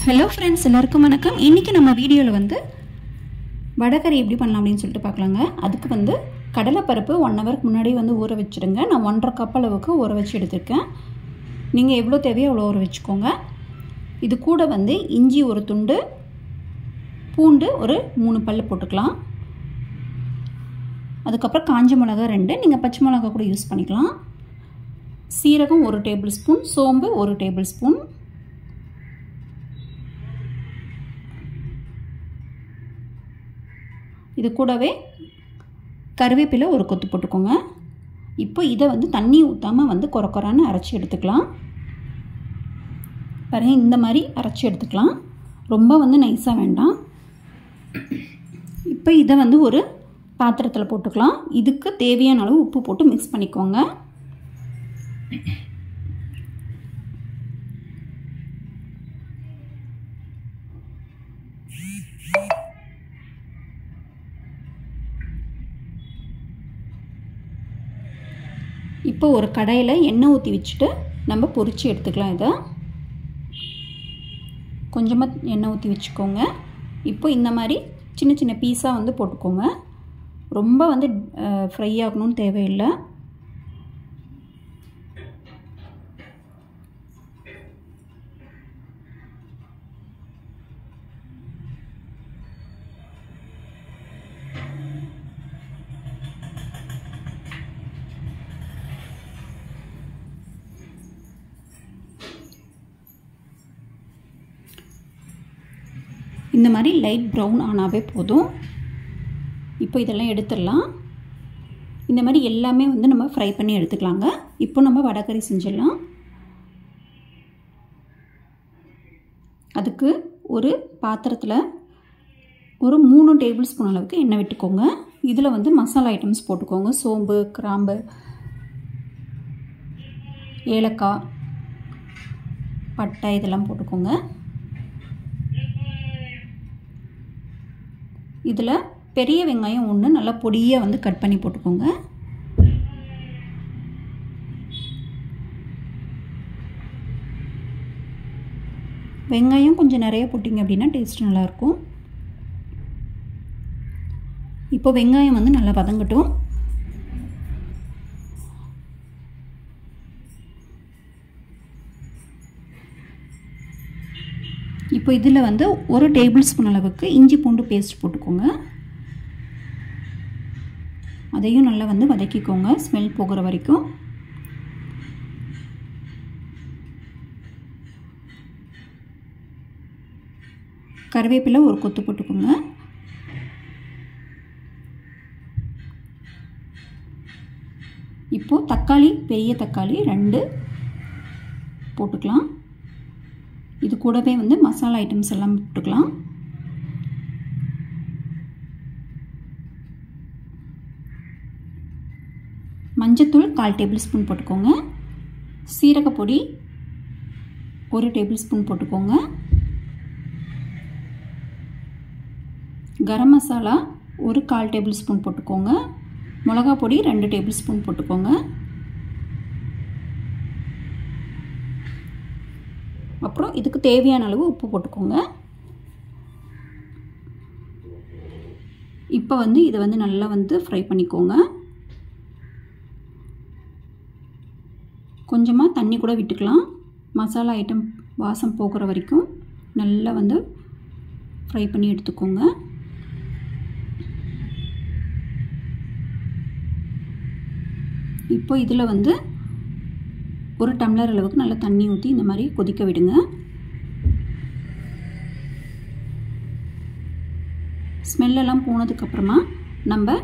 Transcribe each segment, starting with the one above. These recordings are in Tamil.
ஹலோ ஃப்ரெண்ட்ஸ், எல்லாருக்கும் வணக்கம். இன்றைக்கி நம்ம வீடியோவில் வந்து வடகறி எப்படி பண்ணலாம் அப்படின்னு சொல்லிட்டு பார்க்கலாங்க. அதுக்கு வந்து கடலைப்பருப்பு 1 ஹவருக்கு முன்னாடி வந்து ஊற வச்சுடுங்க. நான் 1.5 கப் அளவுக்கு ஊற வச்சு எடுத்துருக்கேன். நீங்கள் எவ்வளோ தேவையோ அவ்வளோ ஊற வச்சுக்கோங்க. இது கூட வந்து இஞ்சி ஒரு துண்டு, பூண்டு ஒரு 3 பல் போட்டுக்கலாம். அதுக்கப்புறம் காஞ்ச மிளகா 2, நீங்கள் பச்சை மிளகா கூட யூஸ் பண்ணிக்கலாம். சீரகம் 1 டேபிள் ஸ்பூன், சோம்பு 1 டேபிள் ஸ்பூன், இது கூடவே கருவேப்பிலை ஒரு கொத்து போட்டுக்கோங்க. இப்போ இதை வந்து தண்ணி ஊற்றாமல் வந்து கொரன்னு அரைச்சி எடுத்துக்கலாம். பாருங்கள், இந்த மாதிரி அரைச்சி எடுத்துக்கலாம். ரொம்ப வந்து நைஸாக வேண்டாம். இப்போ இதை வந்து ஒரு பாத்திரத்தில் போட்டுக்கலாம். இதுக்கு தேவையான அளவு உப்பு போட்டு மிக்ஸ் பண்ணிக்கோங்க. இப்போ ஒரு கடாயில் எண்ணெய் ஊற்றி வச்சுட்டு நம்ம பொரித்து எடுத்துக்கலாம். இதை கொஞ்சமாக எண்ணெய் ஊற்றி வச்சுக்கோங்க. இப்போ இந்த மாதிரி சின்ன சின்ன பீஸாக வந்து போட்டுக்கோங்க. ரொம்ப வந்து ஃப்ரை ஆகணும்னு தேவையில்லை. இந்த மாதிரி லைட் ப்ரௌன் ஆனாவே போதும். இப்போ இதெல்லாம் எடுத்துடலாம். இந்த மாதிரி எல்லாமே வந்து நம்ம ஃப்ரை பண்ணி எடுத்துக்கலாங்க. இப்போ நம்ம வடகறி செஞ்சிடலாம். அதுக்கு ஒரு பாத்திரத்தில் ஒரு 3 டேபிள் ஸ்பூன் அளவுக்கு எண்ணெய் விட்டுக்கோங்க. இதில் வந்து மசாலா ஐட்டம்ஸ் போட்டுக்கோங்க. சோம்பு, கிராம்பு, ஏலக்காய், பட்டை இதெல்லாம் போட்டுக்கோங்க. இதில் பெரிய வெங்காயம் 1 நல்லா பொடியாக வந்து கட் பண்ணி போட்டுக்கோங்க. வெங்காயம் கொஞ்சம் நிறைய போட்டிங்க அப்படின்னா டேஸ்ட் நல்லாயிருக்கும். இப்போ வெங்காயம் வந்து நல்லா வதங்கட்டும். இப்போ இதில் வந்து 1 டேபிள் ஸ்பூன் அளவுக்கு இஞ்சி பூண்டு பேஸ்ட் போட்டுக்கோங்க. அதையும் நல்லா வந்து வதக்கிக்கோங்க, ஸ்மெல் போகிற வரைக்கும். கருவேப்பிலை ஒரு கொத்து போட்டுக்கோங்க. இப்போது தக்காளி, பெரிய தக்காளி 2 போட்டுக்கலாம். இது கூடவே வந்து மசாலா ஐட்டம்ஸ் எல்லாம் போட்டுக்கலாம். மஞ்சத்தூள் 1/4 டேபிள் ஸ்பூன் போட்டுக்கோங்க. சீரகப்பொடி 1 டேபிள் ஸ்பூன் போட்டுக்கோங்க. கரம் மசாலா ஒரு 1/4 டேபிள் ஸ்பூன் போட்டுக்கோங்க. மிளகா பொடி 2 டேபிள் ஸ்பூன் போட்டுக்கோங்க. அப்புறம் இதுக்கு தேவையான அளவு உப்பு போட்டுக்கோங்க. இப்போ வந்து இதை வந்து நல்லா வந்து ஃப்ரை பண்ணிக்கோங்க. கொஞ்சமாக தண்ணி கூட விட்டுக்கலாம். மசாலா ஐட்டம் வாசம் போகிற வரைக்கும் நல்லா வந்து ஃப்ரை பண்ணி எடுத்துக்கோங்க. இப்போ இதில் வந்து 1 டம்ளர் அளவுக்கு நல்லா தண்ணி ஊற்றி இந்த மாதிரி கொதிக்க விடுங்க. ஸ்மெல்லெல்லாம் போனதுக்கப்புறமா நம்ம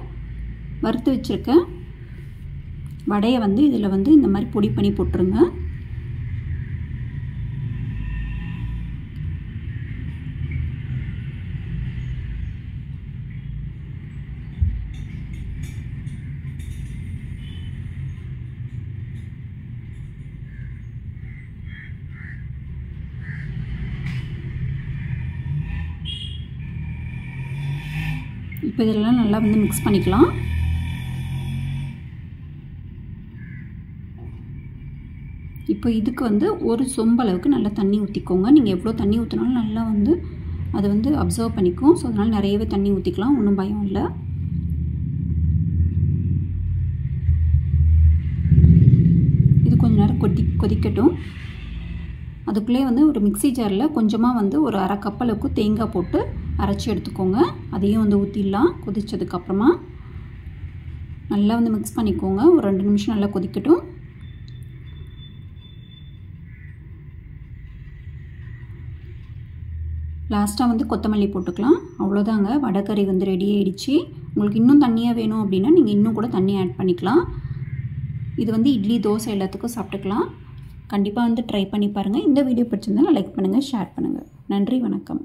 வறுத்து வச்சுருக்க வடையை வந்து இதில் வந்து இந்த மாதிரி பொடி பண்ணி போட்டுருங்க. இப்போ இதெல்லாம் நல்லா வந்து மிக்ஸ் பண்ணிக்கலாம். இப்போ இதுக்கு வந்து ஒரு சொம்பு அளவுக்கு நல்லா தண்ணி ஊற்றிக்கோங்க. நீங்கள் எவ்வளோ தண்ணி ஊற்றினாலும் நல்லா வந்து அது வந்து அப்சர்வ் பண்ணிக்கும். ஸோ அதனால் நிறையவே தண்ணி ஊற்றிக்கலாம், ஒன்றும் பயம் இல்லை. இது கொஞ்ச நேரம் கொதிக்கட்டும். அதுக்குள்ளே வந்து ஒரு மிக்ஸி ஜாரில் கொஞ்சமாக வந்து ஒரு அரை கப் அளவுக்கு தேங்காய் போட்டு அரைச்சி எடுத்துக்கோங்க. அதையும் வந்து ஊற்றிடலாம். கொதித்ததுக்கப்புறமா நல்லா வந்து மிக்ஸ் பண்ணிக்கோங்க. ஒரு 2 நிமிஷம் நல்லா கொதிக்கட்டும். லாஸ்ட்டாக வந்து கொத்தமல்லி போட்டுக்கலாம். அவ்வளோதாங்க, வடைக்கறி வந்து ரெடி ஆகிடுச்சு. உங்களுக்கு இன்னும் தண்ணியாக வேணும் அப்படின்னா நீங்கள் இன்னும் கூட தண்ணி ஆட் பண்ணிக்கலாம். இது வந்து இட்லி, தோசை எல்லாத்துக்கும் சாப்பிட்டுக்கலாம். கண்டிப்பாக வந்து ட்ரை பண்ணி பாருங்கள். இந்த வீடியோ பிடிச்சிருந்தாலும் லைக் பண்ணுங்கள், ஷேர் பண்ணுங்கள். நன்றி, வணக்கம்.